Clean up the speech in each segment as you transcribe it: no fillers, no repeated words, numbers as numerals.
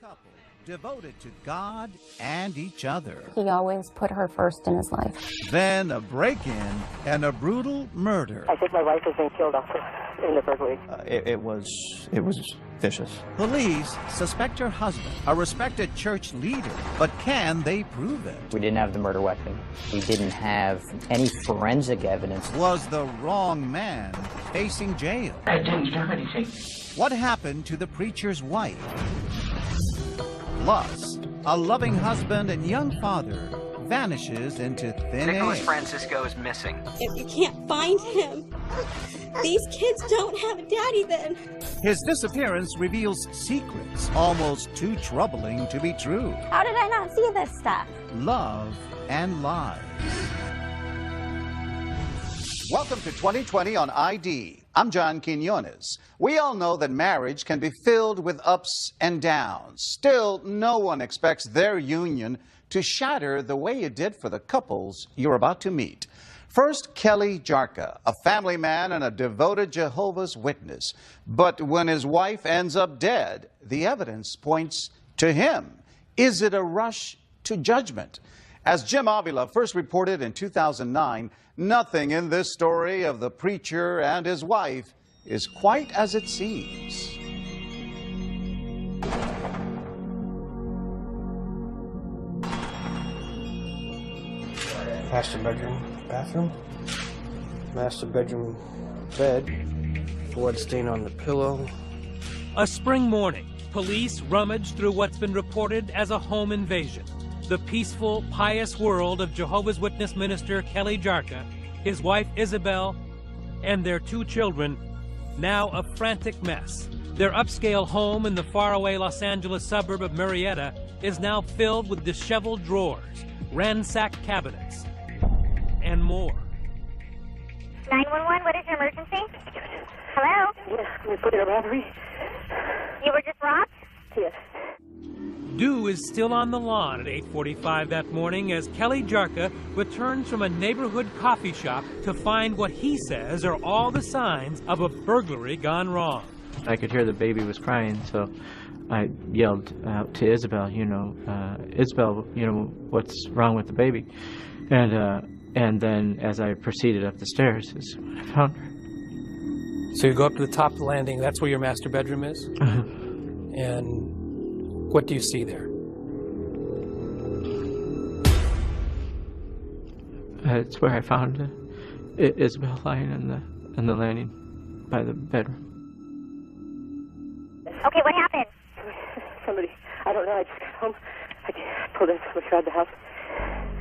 couple devoted to God and each other. He always put her first in his life. Then a break-in and a brutal murder. I think my wife has been killed also in the first week. It was vicious. Police suspect her husband, a respected church leader, but can they prove it? We didn't have the murder weapon. We didn't have any forensic evidence. Was the wrong man facing jail? I didn't do anything. What happened to the preacher's wife? Plus, a loving husband and young father vanishes into thin Nicholas air. Francisco is missing. If you can't find him, these kids don't have a daddy then. His disappearance reveals secrets almost too troubling to be true. How did I not see this stuff? Love and lies. Welcome to 2020 on ID. I'm John Quinones. We all know that marriage can be filled with ups and downs. Still, no one expects their union to shatter the way it did for the couples you're about to meet. First, Kelly Jarka, a family man and a devoted Jehovah's Witness. But when his wife ends up dead, the evidence points to him. Is it a rush to judgment? As Jim Avila first reported in 2009, nothing in this story of the preacher and his wife is quite as it seems. Master bedroom, bathroom. Master bedroom, bed. Blood stain on the pillow. A spring morning, police rummage through what's been reported as a home invasion. The peaceful, pious world of Jehovah's Witness minister Kelly Jarka, his wife Isabelle, and their two children, now a frantic mess. Their upscale home in the faraway Los Angeles suburb of Murrieta is now filled with disheveled drawers, ransacked cabinets, and more. 911, what is your emergency? Hello? Yeah, can we put in a robbery? You were just robbed? Yes. Dew is still on the lawn at 8:45 that morning as Kelly Jarka returns from a neighborhood coffee shop to find what he says are all the signs of a burglary gone wrong. I could hear the baby was crying, so I yelled out to Isabelle, Isabelle, what's wrong with the baby? And then as I proceeded up the stairs is when I found her. So you go up to the top of the landing, that's where your master bedroom is? And what do you see there? It's where I found Isabelle lying on the landing by the bedroom. Okay, what happened? Somebody, I don't know, I just got home. I pulled in from inside the house.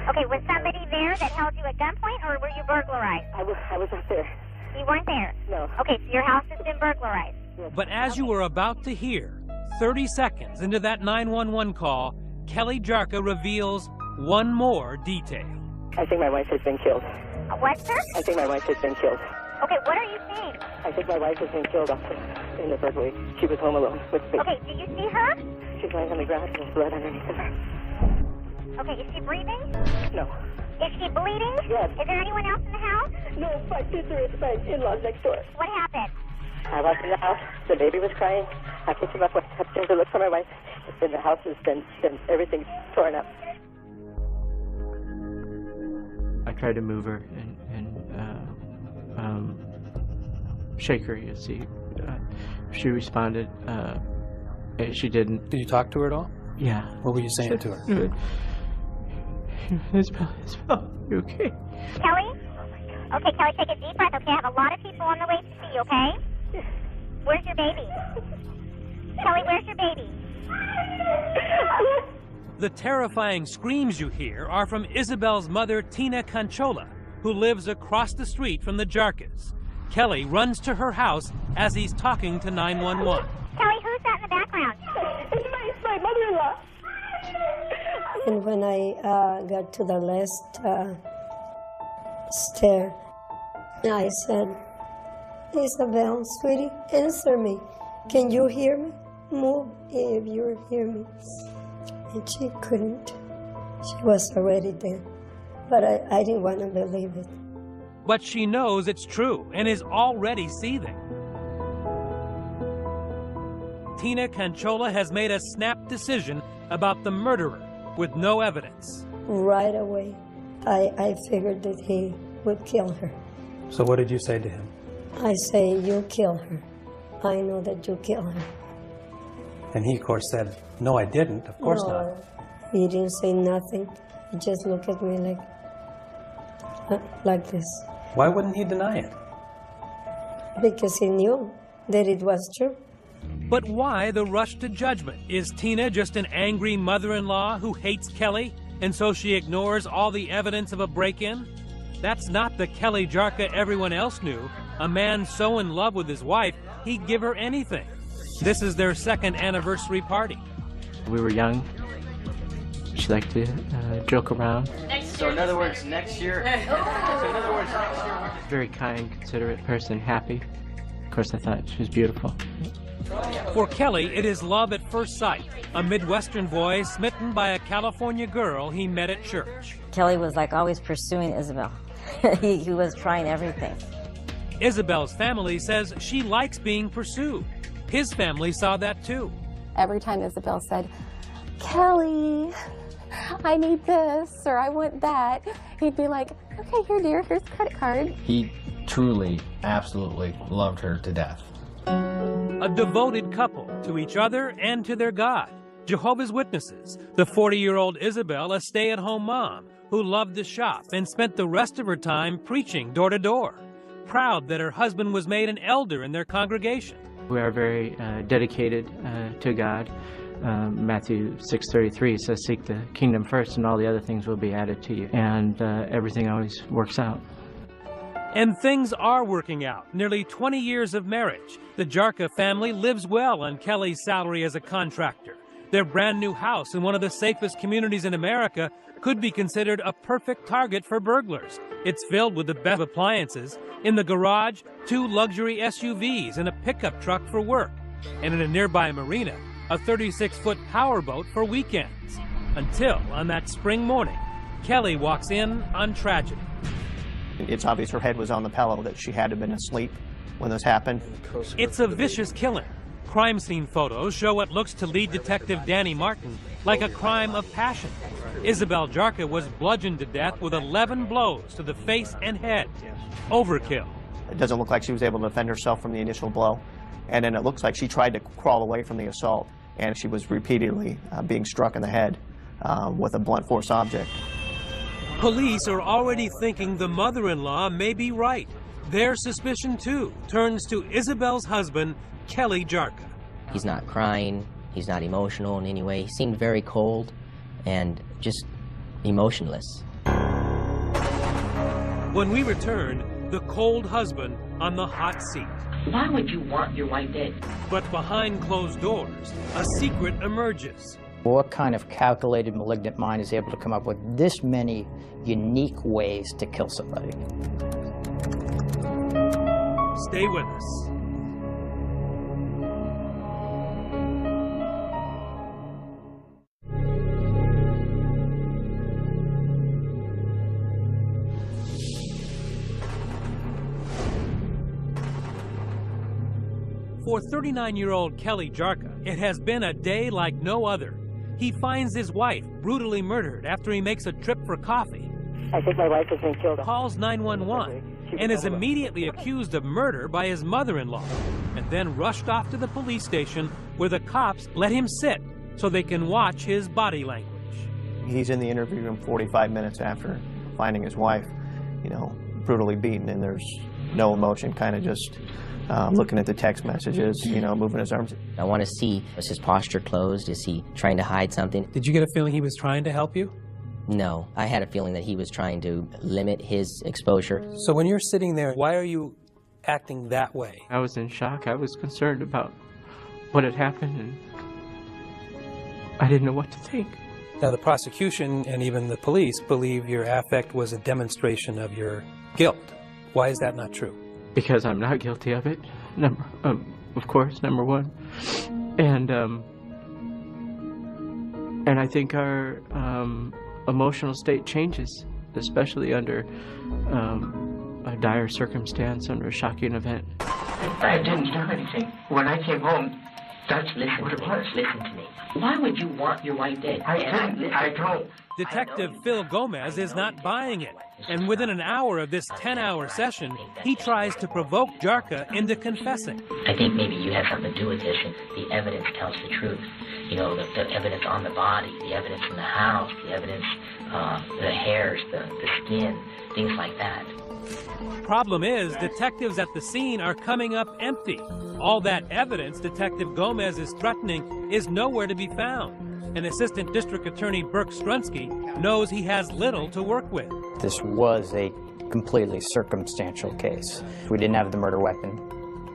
Okay, was somebody there that held you at gunpoint, or were you burglarized? I was not there. You weren't there? No. Okay, so your house has been burglarized. But as you were about to hear, 30 seconds into that 911 call, Kelly Jarka reveals one more detail. I think my wife has been killed. What, sir? I think my wife has been killed. Okay, what are you saying? I think my wife has been killed also in the first week. She was home alone with me. Okay, do you see her? She's lying on the ground and there's blood underneath of her. Okay, is she breathing? No. Is she bleeding? Yes. Is there anyone else in the house? No, my sister is my in-laws next door. What happened? I walked in the house. The baby was crying. I picked him up, went upstairs to look for my wife. And the house has been everything's torn up. I tried to move her and shake her, you see. She responded. She didn't. Did you talk to her at all? Yeah. What were you saying to her? Isabelle, you okay? Kelly? Okay, Kelly, take a deep breath, okay? I have a lot of people on the way to see you, okay? Where's your baby? Kelly, where's your baby? The terrifying screams you hear are from Isabelle's mother, Tina Conchola, who lives across the street from the Jarkas. Kelly runs to her house as he's talking to 911. Kelly, who's that in the background? It's my mother-in-law. And when I got to the last stair, I said, Isabelle, sweetie, answer me. Can you hear me? Move if you hear me. And she couldn't. She was already dead. But I didn't want to believe it. But she knows it's true and is already seething. Tina Canchola has made a snap decision about the murderer with no evidence. Right away, I figured that he would kill her. So what did you say to him? I say, you kill her. I know that you kill her. And he, of course, said, no, I didn't. Of course not. He didn't say nothing. He just looked at me like this. Why wouldn't he deny it? Because he knew that it was true. But why the rush to judgment? Is Tina just an angry mother-in-law who hates Kelly, and so she ignores all the evidence of a break-in? That's not the Kelly Jarka everyone else knew, a man so in love with his wife, he'd give her anything. This is their second anniversary party. We were young. She liked to joke around. So in other words, next year. Very kind, considerate person, happy. Of course, I thought she was beautiful. For Kelly, it is love at first sight. A Midwestern boy smitten by a California girl he met at church. Kelly was like always pursuing Isabelle. he was trying everything. Isabelle's family says she likes being pursued. His family saw that too. Every time Isabelle said, Kelly, I need this, or I want that, he'd be like, okay, here, dear, here's the credit card. He truly, absolutely loved her to death. A devoted couple to each other and to their God. Jehovah's Witnesses. The 40-year-old Isabelle, a stay-at-home mom who loved to shop and spent the rest of her time preaching door to door. Proud that her husband was made an elder in their congregation. We are very dedicated to God. Matthew 6:33 says, seek the kingdom first and all the other things will be added to you. And everything always works out. And things are working out. Nearly 20 years of marriage. The Jarka family lives well on Kelly's salary as a contractor. Their brand new house in one of the safest communities in America could be considered a perfect target for burglars. It's filled with the best appliances. In the garage, 2 luxury SUVs and a pickup truck for work. And in a nearby marina, a 36-foot powerboat for weekends. Until, on that spring morning, Kelly walks in on tragedy. It's obvious her head was on the pillow, that she had to have been asleep when this happened. It's a vicious killing. Crime scene photos show what looks to lead detective Danny Martin like a crime of passion. Isabelle Jarka was bludgeoned to death with 11 blows to the face and head. Overkill. It doesn't look like she was able to defend herself from the initial blow. And then it looks like she tried to crawl away from the assault, and she was repeatedly being struck in the head with a blunt force object. Police are already thinking the mother-in-law may be right. Their suspicion, too, turns to Isabelle's husband, Kelly Jarka. He's not crying. He's not emotional in any way. He seemed very cold and just emotionless. When we return, the cold husband on the hot seat. Why would you want your wife dead? But behind closed doors, a secret emerges. What kind of calculated malignant mind is able to come up with this many unique ways to kill somebody? Stay with us. For 39-year-old Kelly Jarka, it has been a day like no other. He finds his wife brutally murdered after he makes a trip for coffee. I think my wife has been killed. Calls 911 and is immediately accused of murder by his mother-in-law, and then rushed off to the police station where the cops let him sit so they can watch his body language. He's in the interview room 45 minutes after finding his wife, brutally beaten, and there's no emotion, kind of just looking at the text messages, moving his arms. I want to see, is his posture closed? Is he trying to hide something? Did you get a feeling he was trying to help you? No, I had a feeling that he was trying to limit his exposure. So when you're sitting there, why are you acting that way? I was in shock. I was concerned about what had happened, and I didn't know what to think. Now, the prosecution and even the police believe your affect was a demonstration of your guilt. Why is that not true? Because I'm not guilty of it, of course, number one. And I think our emotional state changes, especially under a dire circumstance, under a shocking event. I didn't do anything. When I came home, Listen to me. Why would you want your wife dead? I don't. Detective Phil Gomez is not buying it, and within an hour of this 10-hour session, he tries to provoke Jarka into confessing. I think maybe you have something to do with this, and the evidence tells the truth. You know, the evidence on the body, the evidence in the house, the evidence, the hairs, the skin, things like that. Problem is, detectives at the scene are coming up empty. All that evidence Detective Gomez is threatening is nowhere to be found. And Assistant District Attorney Burke Strunsky knows he has little to work with. This was a completely circumstantial case. We didn't have the murder weapon.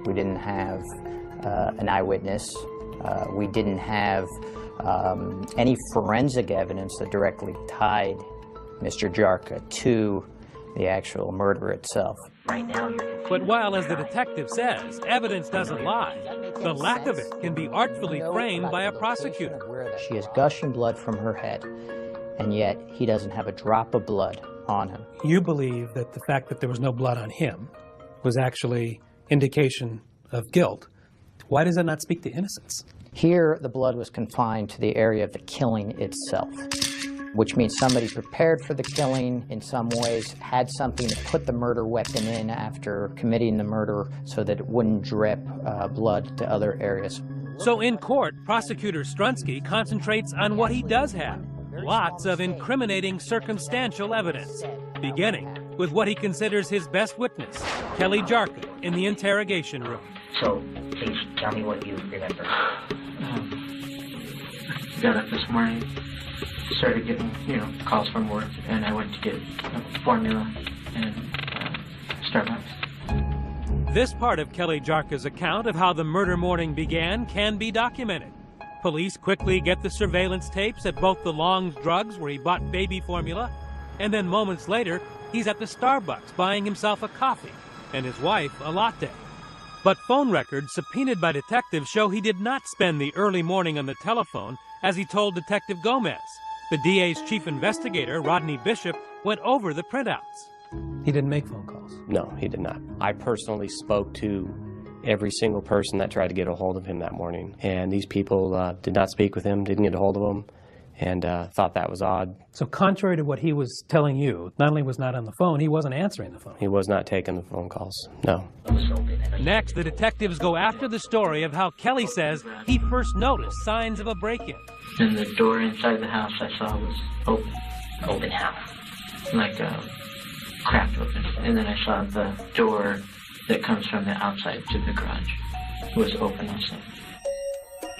We didn't have an eyewitness. We didn't have any forensic evidence that directly tied Mr. Jarka to the actual murder itself. But while, as the detective says, evidence doesn't lie, the lack of it can be artfully framed by a prosecutor. She is gushing blood from her head, and yet he doesn't have a drop of blood on him. You believe that the fact that there was no blood on him was actually indication of guilt. Why does that not speak to innocence? Here, the blood was confined to the area of the killing itself, which means somebody prepared for the killing in some ways, had something to put the murder weapon in after committing the murder so that it wouldn't drip blood to other areas. So in court, Prosecutor Strunsky concentrates on what he does have, lots of incriminating circumstantial evidence, beginning with what he considers his best witness, Kelly Jarka, in the interrogation room. So, please tell me what you remember. Got up this morning, started getting, calls from work, and I went to get formula and Starbucks. This part of Kelly Jarka's account of how the murder morning began can be documented. Police quickly get the surveillance tapes at both the Long's Drugs, where he bought baby formula, and then moments later, he's at the Starbucks buying himself a coffee and his wife a latte. But phone records subpoenaed by detectives show he did not spend the early morning on the telephone, as he told Detective Gomez. The DA's chief investigator, Rodney Bishop, went over the printouts. He didn't make phone calls? No, he did not. I personally spoke to every single person that tried to get a hold of him that morning, and these people did not speak with him, didn't get a hold of him, and thought that was odd. So contrary to what he was telling you, not only was not on the phone, he wasn't answering the phone. He was not taking the phone calls, no. Next, the detectives go after the story of how Kelly says he first noticed signs of a break-in. And the door inside the house I saw was open. Open house? Like cracked open. And then I saw the door that comes from the outside to the garage was open also.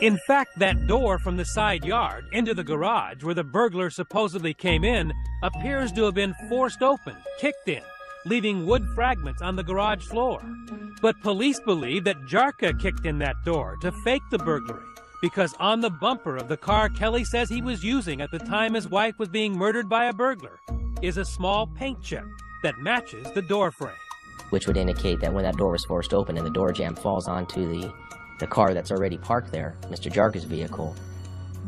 In fact, that door from the side yard into the garage where the burglar supposedly came in appears to have been forced open, kicked in, leaving wood fragments on the garage floor. But police believe that Jarka kicked in that door to fake the burglary, because on the bumper of the car Kelly says he was using at the time his wife was being murdered by a burglar is a small paint chip that matches the door frame. Which would indicate that when that door was forced open and the door jamb falls onto the car that's already parked there, Mr. Jarka's vehicle,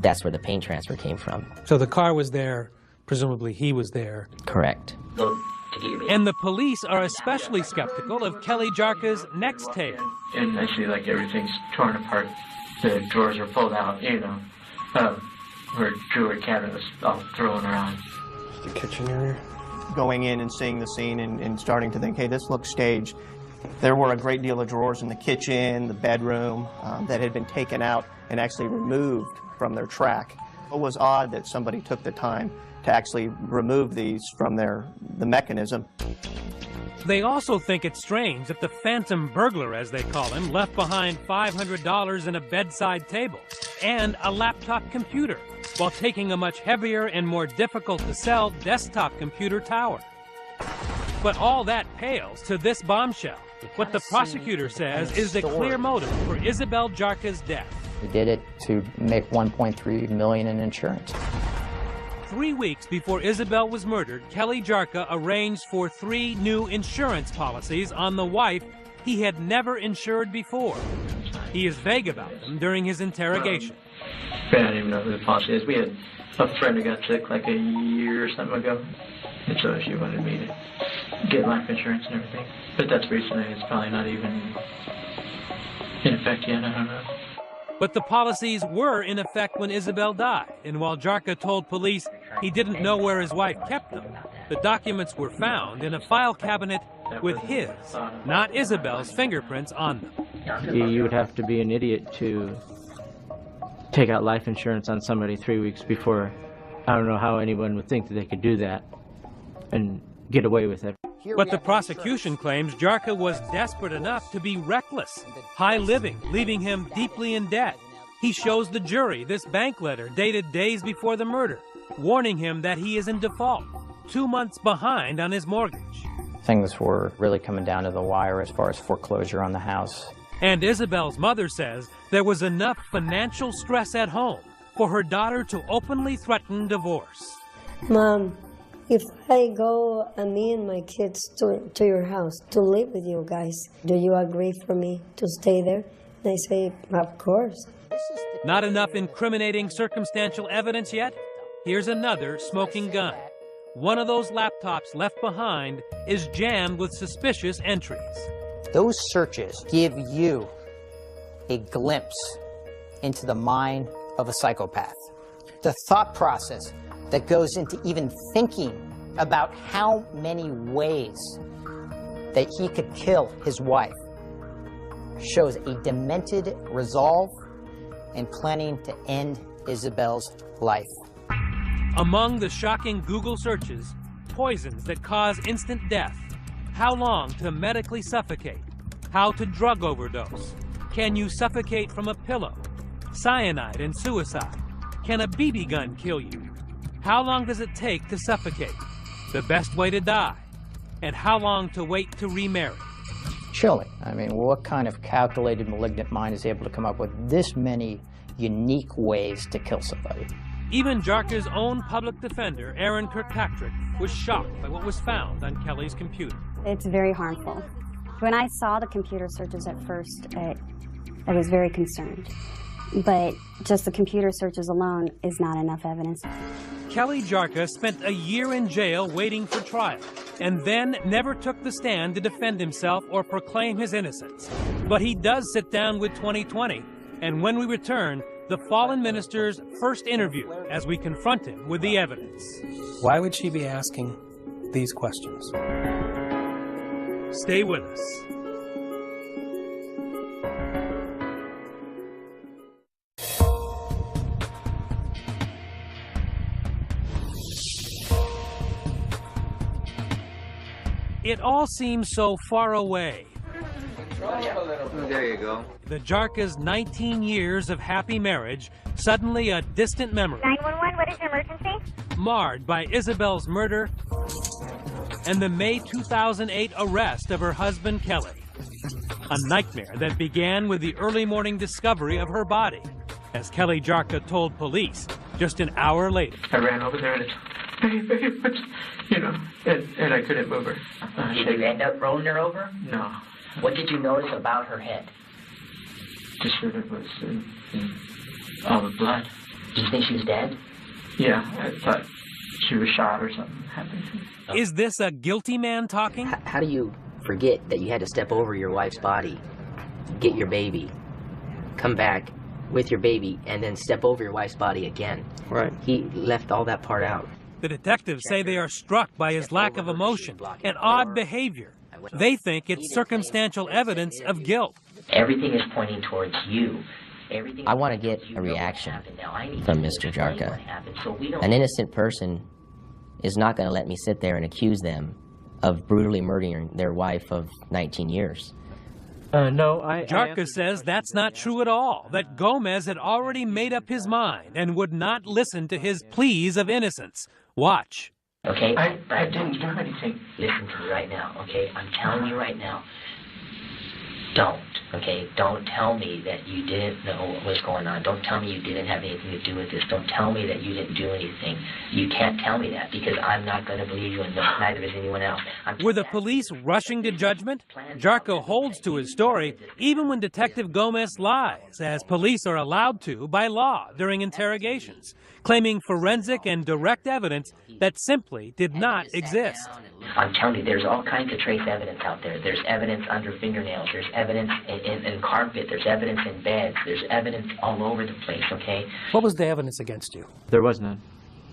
that's where the paint transfer came from. So the car was there, presumably he was there. Correct. And the police are especially skeptical of Kelly Jarka's next tale. And I see like everything's torn apart. The drawers are pulled out, her jewelry cabinet was all thrown around. The kitchen area? Going in and seeing the scene and starting to think, hey, this looks staged. There were a great deal of drawers in the kitchen, the bedroom, that had been taken out and actually removed from their track. It was odd that somebody took the time to actually remove these from the mechanism. They also think it's strange that the phantom burglar, as they call him, left behind $500 in a bedside table and a laptop computer, while taking a much heavier and more difficult to sell desktop computer tower. But all that pales to this bombshell. What the prosecutor says is the clear motive for Isabelle Jarka's death. He did it to make $1.3 million in insurance. 3 weeks before Isabelle was murdered, Kelly Jarka arranged for 3 new insurance policies on the wife he had never insured before. He is vague about them during his interrogation. I don't even know who the policy is. We had a friend who got sick like a year or something ago, and so she wanted me to get life insurance and everything. But that's recently. It's probably not even in effect yet. I don't know. But the policies were in effect when Isabelle died, and while Jarka told police he didn't know where his wife kept them, the documents were found in a file cabinet with his, not Isabelle's, fingerprints on them. You would have to be an idiot to take out life insurance on somebody 3 weeks before. I don't know how anyone would think that they could do that and get away with it. But the prosecution claims Jarka was desperate enough to be reckless, high-living, leaving him deeply in debt. He shows the jury this bank letter dated days before the murder, warning him that he is in default, 2 months behind on his mortgage. Things were really coming down to the wire as far as foreclosure on the house. And Isabelle's mother says there was enough financial stress at home for her daughter to openly threaten divorce. Mom, if I go, me and my kids to your house to live with you guys, do you agree for me to stay there? And I say, of course. Not enough incriminating circumstantial evidence yet? Here's another smoking gun. One of those laptops left behind is jammed with suspicious entries. Those searches give you a glimpse into the mind of a psychopath. The thought process that goes into even thinking about how many ways that he could kill his wife shows a demented resolve and planning to end Isabelle's life. Among the shocking Google searches, poisons that cause instant death, how long to medically suffocate, how to drug overdose, can you suffocate from a pillow, cyanide and suicide, can a BB gun kill you, how long does it take to suffocate, the best way to die, and how long to wait to remarry. Chilling. I mean, what kind of calculated malignant mind is able to come up with this many unique ways to kill somebody? Even Jarka's own public defender, Aaron Kirkpatrick, was shocked by what was found on Kelly's computer. It's very harmful. When I saw the computer searches at first, I was very concerned. But just the computer searches alone is not enough evidence. Kelly Jarka spent a year in jail waiting for trial, and then never took the stand to defend himself or proclaim his innocence. But he does sit down with 2020, and when we return, the fallen minister's first interview as we confront him with the evidence. Why would she be asking these questions? Stay with us. It all seems so far away. There you go. The Jarka's 19 years of happy marriage, suddenly a distant memory. 911, what is your emergency? Marred by Isabelle's murder and the May 2008 arrest of her husband, Kelly. A nightmare that began with the early morning discovery of her body, as Kelly Jarka told police just an hour later. I ran over there and it's, and I couldn't move her. Did you end up rolling her over? No. What did you notice about her head? Just that it was all the blood. Did you think she was dead? Yeah, I thought she was shot or something happened to her. Is this a guilty man talking? How do you forget that you had to step over your wife's body, get your baby, come back with your baby, and then step over your wife's body again? Right. He left all that part out. The detectives say they are struck by his lack of emotion and odd behavior. They think it's circumstantial evidence of guilt. Everything is pointing towards you. I want to get a reaction from Mr. Jarka. An innocent person is not going to let me sit there and accuse them of brutally murdering their wife of 19 years. No, Jarka says that's not true at all, that Gomez had already made up his mind and would not listen to his pleas of innocence. Watch. Okay? I didn't do anything. Listen to me right now, okay? I'm telling you right now. Don't, okay? Don't tell me that you didn't know what was going on. Don't tell me you didn't have anything to do with this. Don't tell me that you didn't do anything. You can't tell me that because I'm not going to believe you and neither is anyone else. Were the police rushing to judgment? Jarka holds to his story even when Detective Gomez lies, as police are allowed to by law during interrogations, claiming forensic and direct evidence that simply did not exist. I'm telling you, there's all kinds of trace evidence out there. There's evidence under fingernails. There's evidence in carpet. There's evidence in beds. There's evidence all over the place, okay? What was the evidence against you? There was none.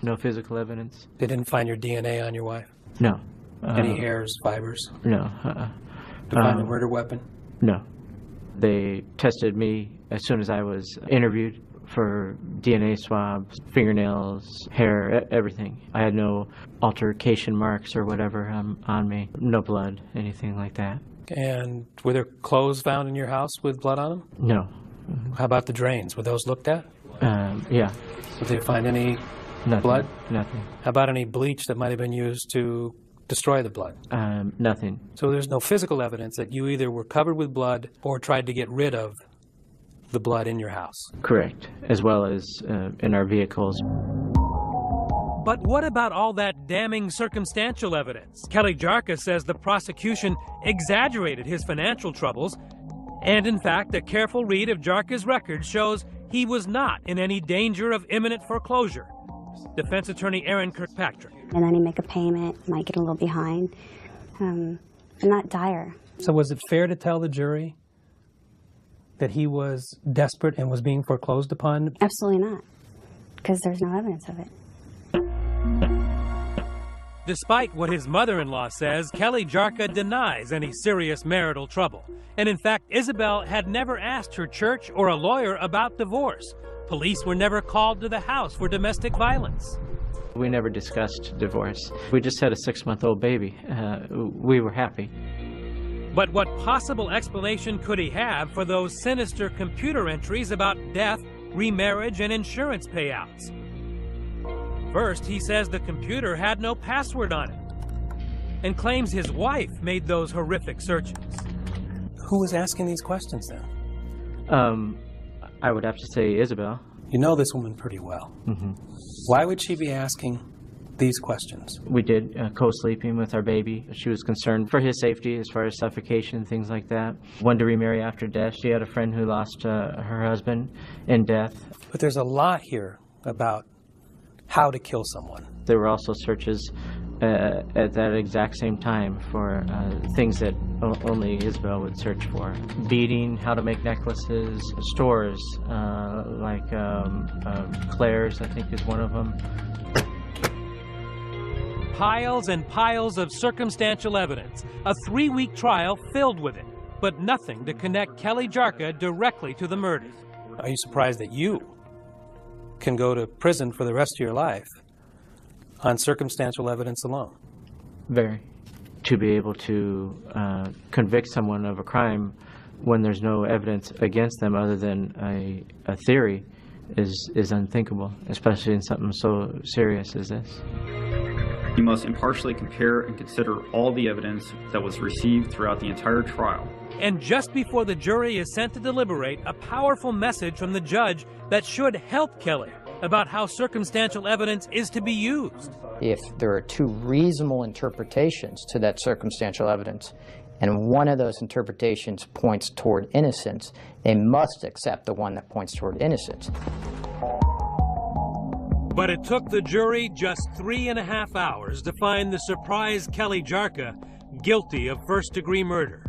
No physical evidence. They didn't find your DNA on your wife? No. Any hairs, fibers? No. To find the murder weapon? No. They tested me as soon as I was interviewed for DNA swabs, fingernails, hair, everything. I had no altercation marks or whatever on me. No blood, anything like that. And were there clothes found in your house with blood on them? No. How about the drains? Were those looked at? Yeah. Did they find any Nothing. blood? Nothing. How about any bleach that might have been used to destroy the blood? Nothing. So there's no physical evidence that you either were covered with blood or tried to get rid of the blood in your house? Correct, as well as in our vehicles. But what about all that damning circumstantial evidence? Kelly Jarka says the prosecution exaggerated his financial troubles, and in fact, a careful read of Jarka's record shows he was not in any danger of imminent foreclosure. Defense attorney Aaron Kirkpatrick. And then he'd make a payment, might get a little behind, but not dire. So was it fair to tell the jury that he was desperate and was being foreclosed upon? Absolutely not, because there's no evidence of it. Despite what his mother-in-law says, Kelly Jarka denies any serious marital trouble. And in fact, Isabelle had never asked her church or a lawyer about divorce. Police were never called to the house for domestic violence. We never discussed divorce. We just had a 6-month-old baby. We were happy. But what possible explanation could he have for those sinister computer entries about death, remarriage, and insurance payouts? First, he says the computer had no password on it and claims his wife made those horrific searches. Who was asking these questions then? I would have to say Isabelle. You know this woman pretty well. Mm-hmm. Why would she be asking these questions? We did co-sleeping with our baby. She was concerned for his safety as far as suffocation, things like that. Wanted to remarry after death. She had a friend who lost her husband in death. But there's a lot here about how to kill someone. There were also searches at that exact same time for things that only Isabelle would search for. Beading, how to make necklaces, stores like Claire's, I think is one of them. Piles and piles of circumstantial evidence, a 3-week trial filled with it, but nothing to connect Kelly Jarka directly to the murder. Are you surprised that you can go to prison for the rest of your life on circumstantial evidence alone? Very. To be able to convict someone of a crime when there's no evidence against them other than a theory is unthinkable, especially in something so serious as this. You must impartially compare and consider all the evidence that was received throughout the entire trial. And just before the jury is sent to deliberate, a powerful message from the judge that should help Kelly about how circumstantial evidence is to be used. If there are 2 reasonable interpretations to that circumstantial evidence, and one of those interpretations points toward innocence, they must accept the one that points toward innocence. But it took the jury just 3.5 hours to find the surprise Kelly Jarka guilty of first-degree murder.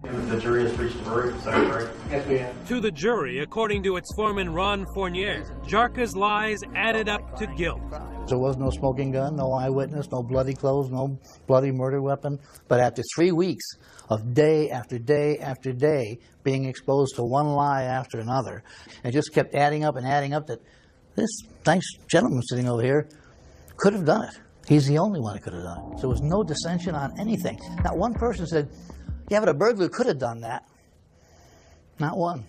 The jury has reached a verdict, is that right? Yes, we have. To the jury, according to its foreman Ron Fournier, Jarka's lies added up to guilt. There was no smoking gun, no eyewitness, no bloody clothes, no bloody murder weapon. But after 3 weeks of day after day after day being exposed to one lie after another, it just kept adding up that this nice gentleman sitting over here could have done it. He's the only one that could have done it. There was no dissension on anything. Not one person said, yeah, but a burglar could have done that. Not one.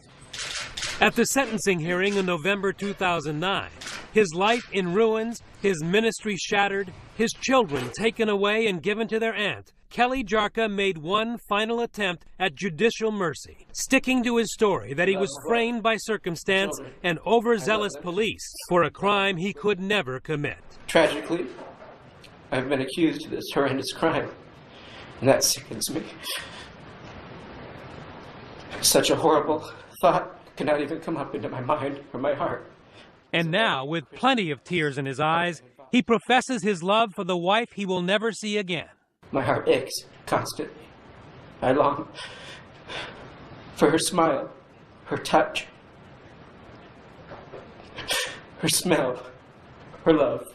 At the sentencing hearing in November 2009, his life in ruins, his ministry shattered, his children taken away and given to their aunt, Kelly Jarka made one final attempt at judicial mercy, sticking to his story that he was framed by circumstance and overzealous police for a crime he could never commit. Tragically, I've been accused of this horrendous crime, and that sickens me. Such a horrible thought cannot even come up into my mind or my heart. And now, with plenty of tears in his eyes, he professes his love for the wife he will never see again. My heart aches constantly. I long for her smile, her touch, her smell, her love.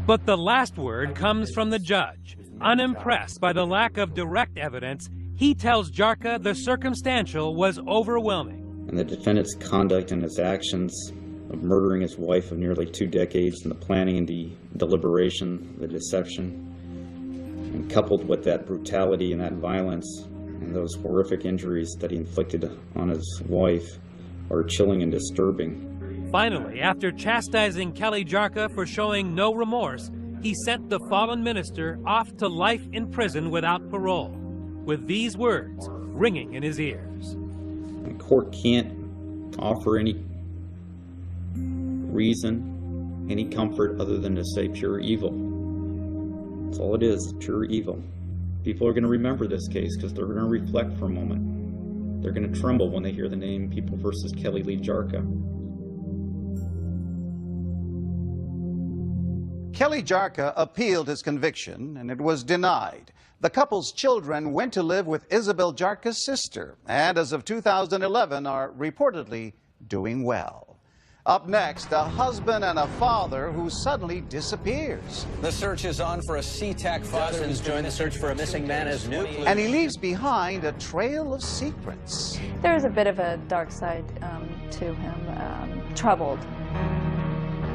But the last word comes from the judge. Unimpressed by the lack of direct evidence, he tells Jarka the circumstantial was overwhelming. And the defendant's conduct and his actions of murdering his wife of nearly 2 decades, and the planning and the deliberation, the deception, and coupled with that brutality and that violence and those horrific injuries that he inflicted on his wife, are chilling and disturbing. Finally, after chastising Kelly Jarka for showing no remorse, he sent the fallen minister off to life in prison without parole, with these words ringing in his ears. The court can't offer any reason, any comfort other than to say pure evil. That's all it is, pure evil. People are going to remember this case because they're going to reflect for a moment. They're going to tremble when they hear the name People versus Kelly Lee Jarka. Kelly Jarka appealed his conviction, and it was denied. The couple's children went to live with Isabelle Jarka's sister, and as of 2011 are reportedly doing well. Up next, a husband and a father who suddenly disappears. The search is on for a SeaTac father. Dozens join the search for a missing man as new clues. And he leaves behind a trail of secrets. There's a bit of a dark side to him, troubled.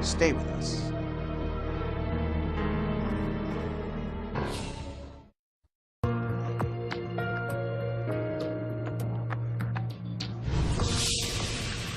Stay with us.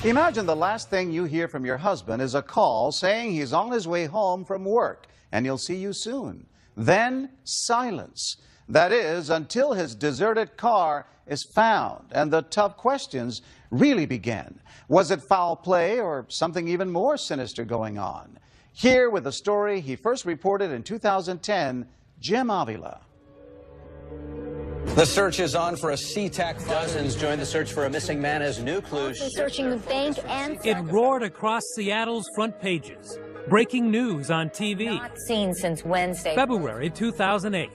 Imagine the last thing you hear from your husband is a call saying he's on his way home from work and he'll see you soon. Then silence. That is, until his deserted car is found and the tough questions really begin. Was it foul play or something even more sinister going on? Here with a story he first reported in 2010, Jim Avila. The search is on for a SeaTac father. Dozens join the search for a missing man as new clues. Searching the bank and... It roared across Seattle's front pages. Breaking news on TV. Not seen since Wednesday. February 2008.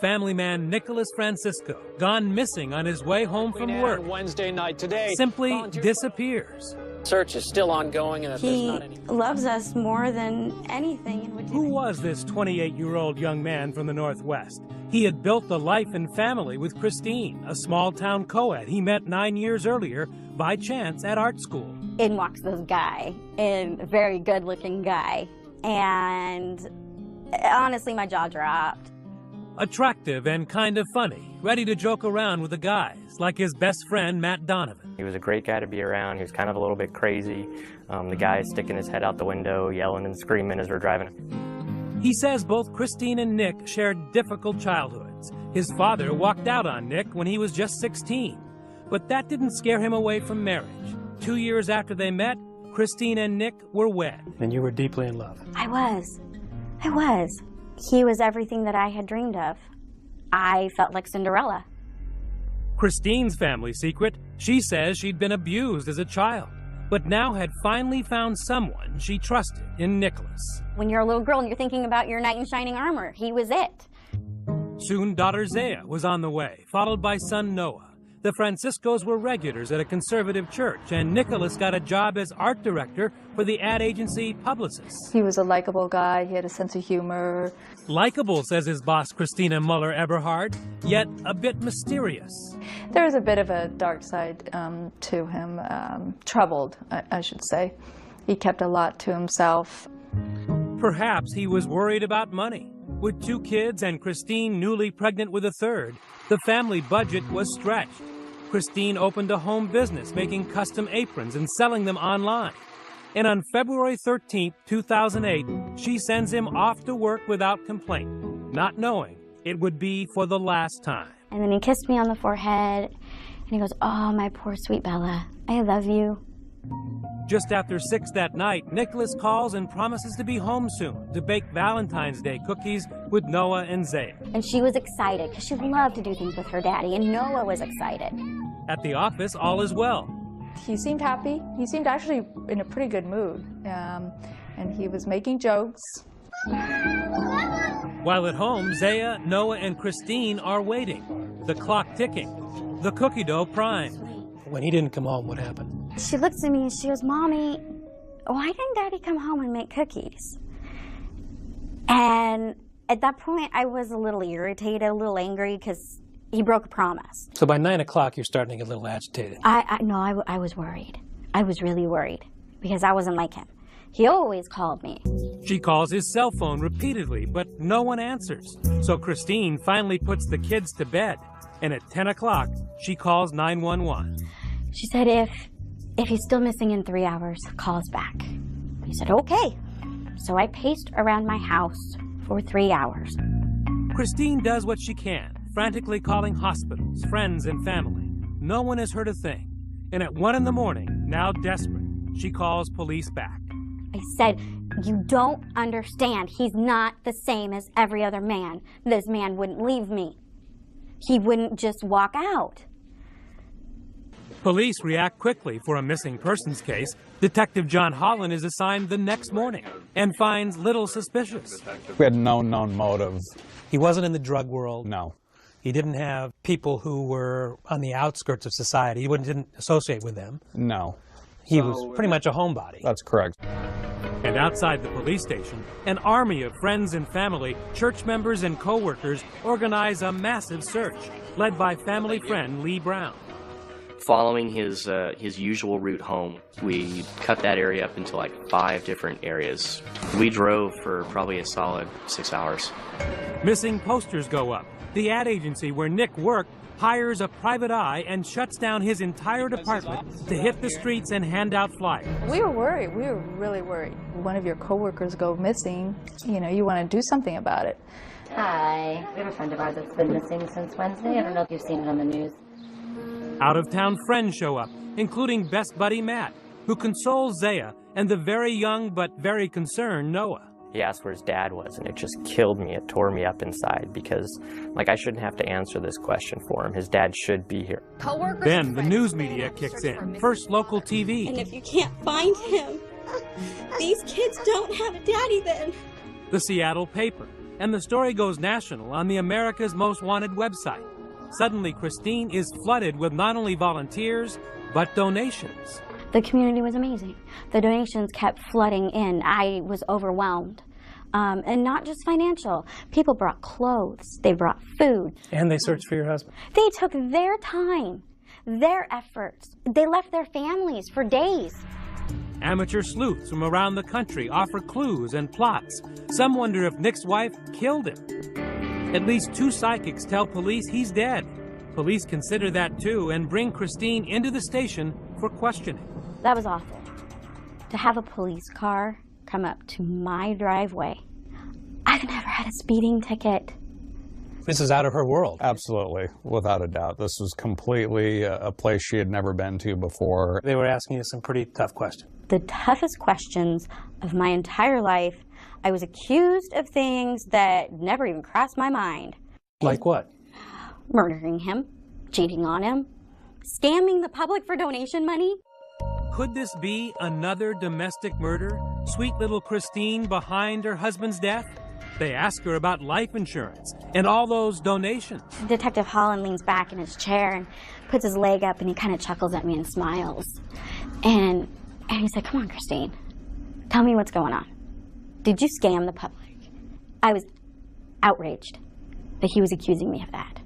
Family man Nicholas Francisco, gone missing on his way home from work. Wednesday night today. Simply disappears. Search is still ongoing, and he loves us more than anything. Who was this 28-year-old young man from the Northwest? He had built a life and family with Christine, a small-town co-ed he met 9 years earlier by chance at art school. In walks this guy, a very good-looking guy, and honestly, my jaw dropped. Attractive and kind of funny, ready to joke around with the guys, like his best friend, Matt Donovan. He was a great guy to be around. He was kind of a little bit crazy. The guy sticking his head out the window, yelling and screaming as we're driving. He says both Christine and Nick shared difficult childhoods. His father walked out on Nick when he was just 16. But that didn't scare him away from marriage. 2 years after they met, Christine and Nick were wed. And you were deeply in love. I was. He was everything that I had dreamed of. I felt like Cinderella. Christine's family secret, she says she'd been abused as a child, but now had finally found someone she trusted in Nicholas. When you're a little girl and you're thinking about your knight in shining armor, he was it. Soon daughter Zaya was on the way, followed by son Noah. The Franciscos were regulars at a conservative church, and Nicholas got a job as art director for the ad agency Publicis. He was a likable guy. He had a sense of humor. Likable, says his boss, Christina Muller-Eberhard, yet a bit mysterious. There was a bit of a dark side to him, troubled, I should say. He kept a lot to himself. Perhaps he was worried about money. With 2 kids and Christine newly pregnant with a third, the family budget was stretched. Christine opened a home business making custom aprons and selling them online. And on February 13, 2008, she sends him off to work without complaint, not knowing it would be for the last time. And then he kissed me on the forehead, and he goes, "Oh, my poor sweet Bella, I love you." Just after 6 that night, Nicholas calls and promises to be home soon to bake Valentine's Day cookies with Noah and Zaya. And she was excited because she loved to do things with her daddy, and Noah was excited. At the office, all is well. He seemed happy. He seemed actually in a pretty good mood, and he was making jokes. While at home, Zaya, Noah, and Christine are waiting, the clock ticking. the cookie dough primed. When he didn't come home, what happened? She looks at me and she goes, "Mommy, why didn't Daddy come home and make cookies?" And at that point, I was a little irritated, a little angry, because he broke a promise. So by 9 o'clock, you're starting to get a little agitated. I was worried. I was really worried, because I wasn't like him. He always called me. She calls his cell phone repeatedly, but no one answers. So Christine finally puts the kids to bed. And at 10 o'clock, she calls 911. She said, if he's still missing in 3 hours, call us back. He said, okay. So I paced around my house for 3 hours. Christine does what she can, frantically calling hospitals, friends, and family. No one has heard a thing. And at 1 in the morning, now desperate, she calls police back. I said, you don't understand. He's not the same as every other man. This man wouldn't leave me. He wouldn't just walk out. Police react quickly for a missing persons case. Detective John Holland is assigned the next morning and finds little suspicious. We had no known motive. He wasn't in the drug world. No. He didn't have people who were on the outskirts of society. He didn't associate with them. No. He was pretty much a homebody. That's correct. And outside the police station, an army of friends and family, church members and co-workers organize a massive search, led by family friend Lee Brown. Following his usual route home, we cut that area up into like 5 different areas. We drove for probably a solid 6 hours. Missing posters go up. The ad agency where Nick worked hires a private eye and shuts down his entire department to hit the streets and hand out flyers. We were worried. We were really worried. One of your coworkers go missing, you want to do something about it. Hi. We have a friend of ours that's been missing since Wednesday. I don't know if you've seen it on the news. Out-of-town friends show up, including best buddy Matt, who consoles Zaya and the very young but very concerned Noah. He asked where his dad was, and it just killed me. It tore me up inside because, I shouldn't have to answer this question for him. His dad should be here. Coworkers then the news media kicks in. First local TV. And if you can't find him, these kids don't have a daddy then. The Seattle paper. And the story goes national on the America's Most Wanted website. Suddenly, Christine is flooded with not only volunteers, but donations. The community was amazing. The donations kept flooding in. I was overwhelmed. And not just financial. People brought clothes. They brought food. And they searched for your husband. They took their time, their efforts. They left their families for days. Amateur sleuths from around the country offer clues and plots. Some wonder if Nick's wife killed him. At least 2 psychics tell police he's dead. Police consider that too and bring Christine into the station for questioning. That was awful. To have a police car come up to my driveway. I've never had a speeding ticket. This is out of her world. Absolutely, without a doubt. This was completely a place she had never been to before. They were asking you some pretty tough questions. The toughest questions of my entire life. I was accused of things that never even crossed my mind. Like what? Murdering him, cheating on him, scamming the public for donation money. Could this be another domestic murder? Sweet little Christine behind her husband's death? They ask her about life insurance and all those donations. Detective Holland leans back in his chair and puts his leg up and he kind of chuckles at me and smiles. And he said, "Come on, Christine, tell me what's going on. Did you scam the public?" I was outraged that he was accusing me of that.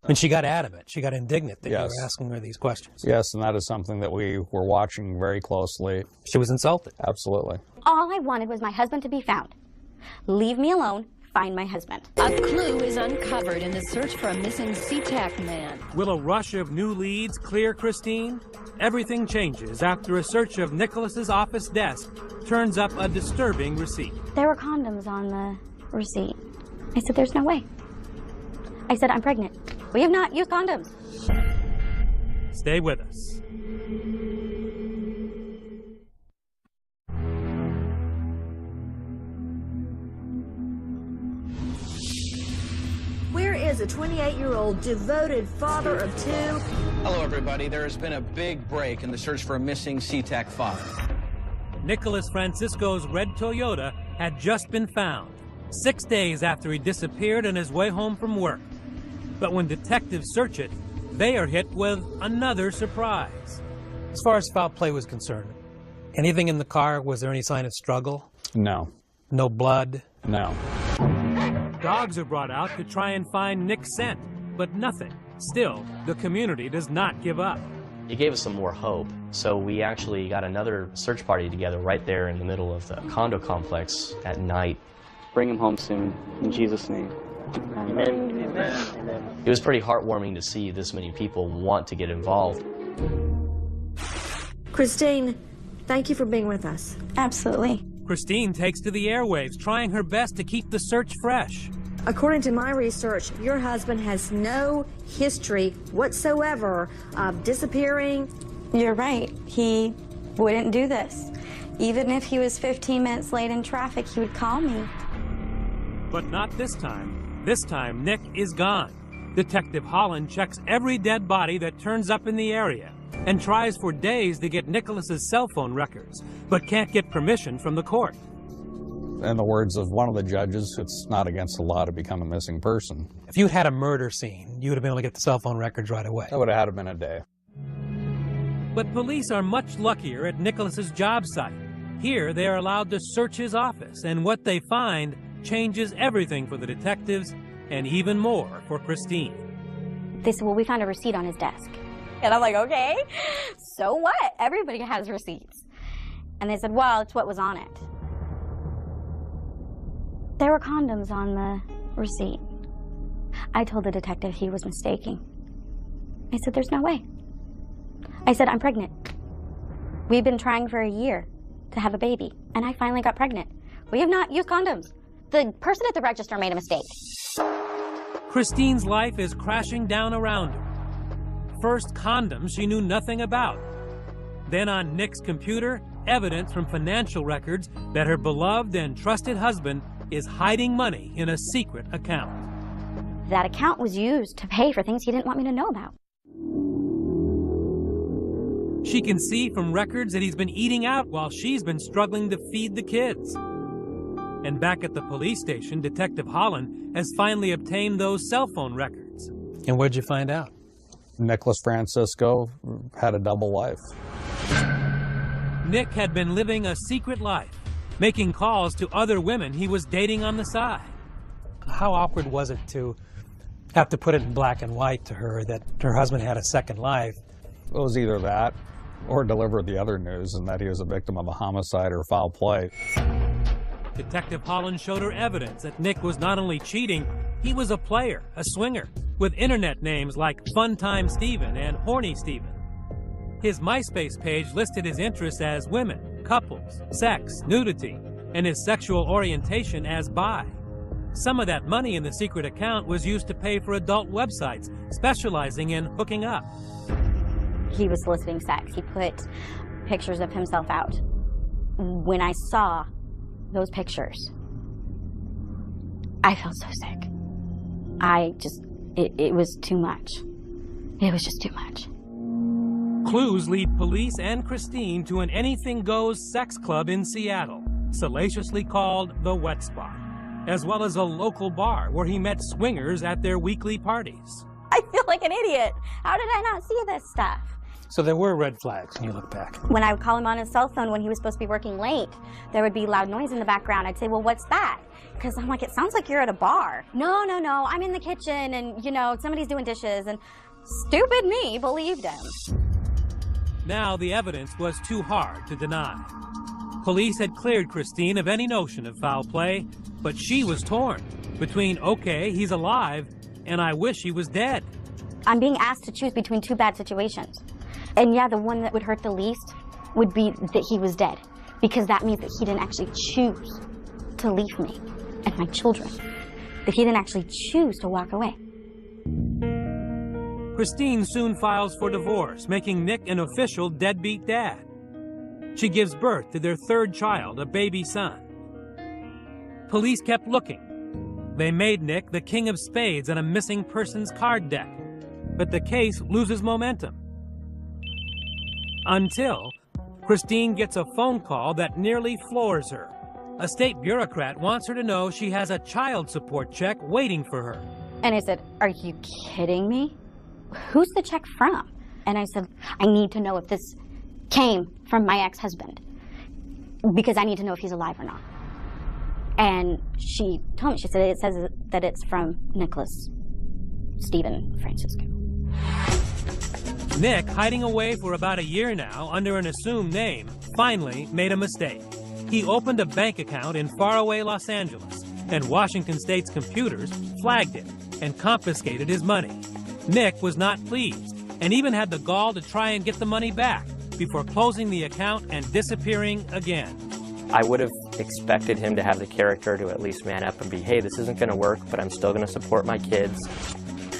And she got out of it. She got indignant that Yes. you were asking her these questions. Yes, and that is something that we were watching very closely. She was insulted. Absolutely. All I wanted was my husband to be found. Leave me alone. Find my husband. A clue is uncovered in the search for a missing SeaTac man. Will a rush of new leads clear Christine? Everything changes after a search of Nicholas's office desk turns up a disturbing receipt. There were condoms on the receipt. I said, "There's no way." I said, "I'm pregnant. We have not used condoms." Stay with us. Where is a 28-year-old devoted father of 2? Hello, everybody. There has been a big break in the search for a missing SeaTac father. Nicholas Francisco's red Toyota had just been found, 6 days after he disappeared on his way home from work. But when detectives search it, they are hit with another surprise. As far as foul play was concerned, anything in the car, was there any sign of struggle? No. No blood? No. Dogs are brought out to try and find Nick's scent, but nothing. Still, the community does not give up. It gave us some more hope, so we actually got another search party together right there in the middle of the condo complex at night. Bring him home soon, in Jesus' name. Amen. Amen. It was pretty heartwarming to see this many people want to get involved. Christine, thank you for being with us. Absolutely. Christine takes to the airwaves, trying her best to keep the search fresh. According to my research, your husband has no history whatsoever of disappearing. You're right. He wouldn't do this. Even if he was 15 minutes late in traffic, he would call me. But not this time. This time, Nick is gone. Detective Holland checks every dead body that turns up in the area and tries for days to get Nicholas's cell phone records, but can't get permission from the court. In the words of one of the judges, it's not against the law to become a missing person. If you had a murder scene, you would have been able to get the cell phone records right away. That would have had to been a day. But police are much luckier at Nicholas's job site. Here, they are allowed to search his office, and what they find changes everything for the detectives and even more for Christine. They said, well, we found a receipt on his desk. And I'm like, okay, so what? Everybody has receipts. And they said, well, it's what was on it. There were condoms on the receipt. I told the detective he was mistaking. I said, there's no way. I said, I'm pregnant. We've been trying for a year to have a baby, and I finally got pregnant. We have not used condoms. The person at the register made a mistake. Christine's life is crashing down around her. First, condoms she knew nothing about. Then on Nick's computer, evidence from financial records that her beloved and trusted husband is hiding money in a secret account. That account was used to pay for things he didn't want me to know about. She can see from records that he's been eating out while she's been struggling to feed the kids. And back at the police station, Detective Holland has finally obtained those cell phone records. And what'd you find out? Nicholas Francisco had a double life. Nick had been living a secret life, making calls to other women he was dating on the side. How awkward was it to have to put it in black and white to her that her husband had a second life? It was either that or deliver the other news, and that he was a victim of a homicide or foul play. Detective Holland showed her evidence that Nick was not only cheating, he was a player, a swinger, with internet names like Funtime Steven and Horny Steven. His MySpace page listed his interests as women, couples, sex, nudity, and his sexual orientation as bi. Some of that money in the secret account was used to pay for adult websites specializing in hooking up. He was soliciting sex. He put pictures of himself out. When I saw those pictures, I felt so sick. It was too much. It was just too much. Clues lead police and Christine to an anything-goes sex club in Seattle, salaciously called The Wet Spot, as well as a local bar where he met swingers at their weekly parties. I feel like an idiot. How did I not see this stuff? So there were red flags when you look back. When I would call him on his cell phone when he was supposed to be working late, there would be loud noise in the background. I'd say, well, what's that? Because I'm like, it sounds like you're at a bar. No, I'm in the kitchen and, somebody's doing dishes. And stupid me believed him. Now the evidence was too hard to deny. Police had cleared Christine of any notion of foul play, but she was torn between, okay, he's alive, and I wish he was dead. I'm being asked to choose between two bad situations. And yeah, the one that would hurt the least would be that he was dead, because that means that he didn't actually choose to leave me and my children, that he didn't actually choose to walk away. Christine soon files for divorce, making Nick an official deadbeat dad. She gives birth to their third child, a baby son. Police kept looking. They made Nick the king of spades on a missing persons card deck, but the case loses momentum. Until Christine gets a phone call that nearly floors her. A state bureaucrat wants her to know she has a child support check waiting for her. And I said, are you kidding me? who's the check from? And I said, I need to know if this came from my ex-husband, because I need to know if he's alive or not. And she told me, she said, it says that it's from Nicholas Stephen Francisco. Nick, hiding away for about a year now under an assumed name, finally made a mistake. He opened a bank account in faraway Los Angeles, and Washington State's computers flagged it and confiscated his money. Nick was not pleased and even had the gall to try and get the money back before closing the account and disappearing again. I would have expected him to have the character to at least man up and be, hey, this isn't going to work, but I'm still going to support my kids.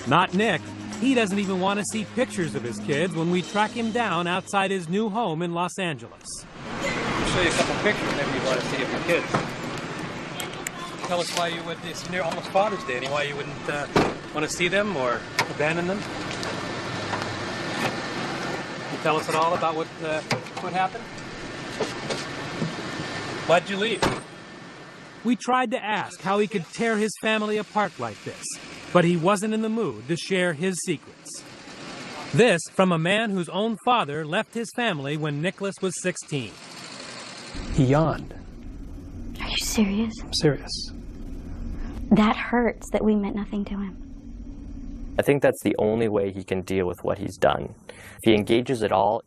Not Nick. He doesn't even want to see pictures of his kids when we track him down outside his new home in Los Angeles. I'll show you a couple pictures maybe you want to see of your kids. Tell us why you would, it's near almost Father's Day, why you wouldn't want to see them or abandon them. Can you tell us at all about what happened? Why'd you leave? We tried to ask how he could tear his family apart like this, but he wasn't in the mood to share his secrets. This from a man whose own father left his family when Nicholas was 16. He yawned. Are you serious? I'm serious. That hurts that we meant nothing to him. I think that's the only way he can deal with what he's done. If he engages at all,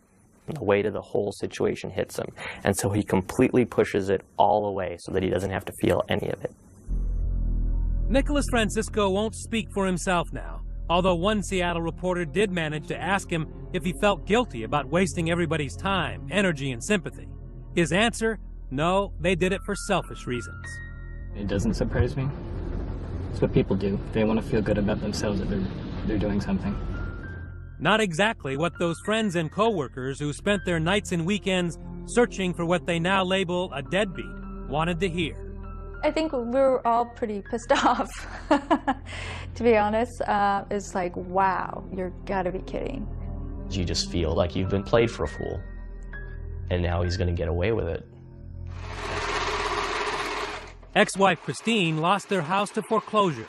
the weight of the whole situation hits him. And so he completely pushes it all away so that he doesn't have to feel any of it. Nicholas Francisco won't speak for himself now, although one Seattle reporter did manage to ask him if he felt guilty about wasting everybody's time, energy, and sympathy. His answer, no, they did it for selfish reasons. It doesn't surprise me. It's what people do. They want to feel good about themselves that they're doing something. Not exactly what those friends and co-workers who spent their nights and weekends searching for what they now label a deadbeat wanted to hear. I think we were all pretty pissed off, to be honest. It's like, wow, you're gotta be kidding. You just feel like you've been played for a fool, and now he's going to get away with it. Ex-wife Christine lost their house to foreclosure.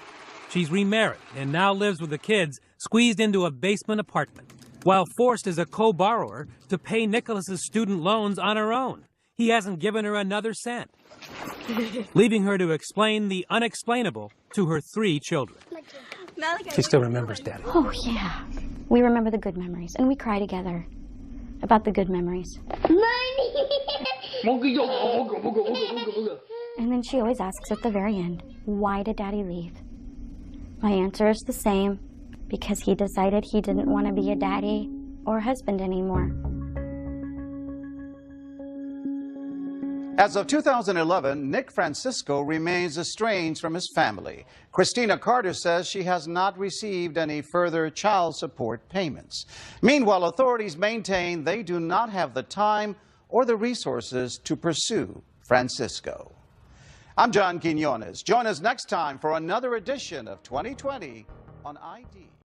She's remarried and now lives with the kids squeezed into a basement apartment, while forced as a co-borrower to pay Nicholas's student loans on her own. He hasn't given her another cent, leaving her to explain the unexplainable to her 3 children. She still remembers Daddy. Oh, yeah. We remember the good memories, and we cry together about the good memories. And then she always asks at the very end, why did Daddy leave? My answer is the same, because he decided he didn't want to be a daddy or husband anymore. As of 2011, Nick Francisco remains estranged from his family. Christina Carter says she has not received any further child support payments. Meanwhile, authorities maintain they do not have the time or the resources to pursue Francisco. I'm John Quinones. Join us next time for another edition of 2020 on ID.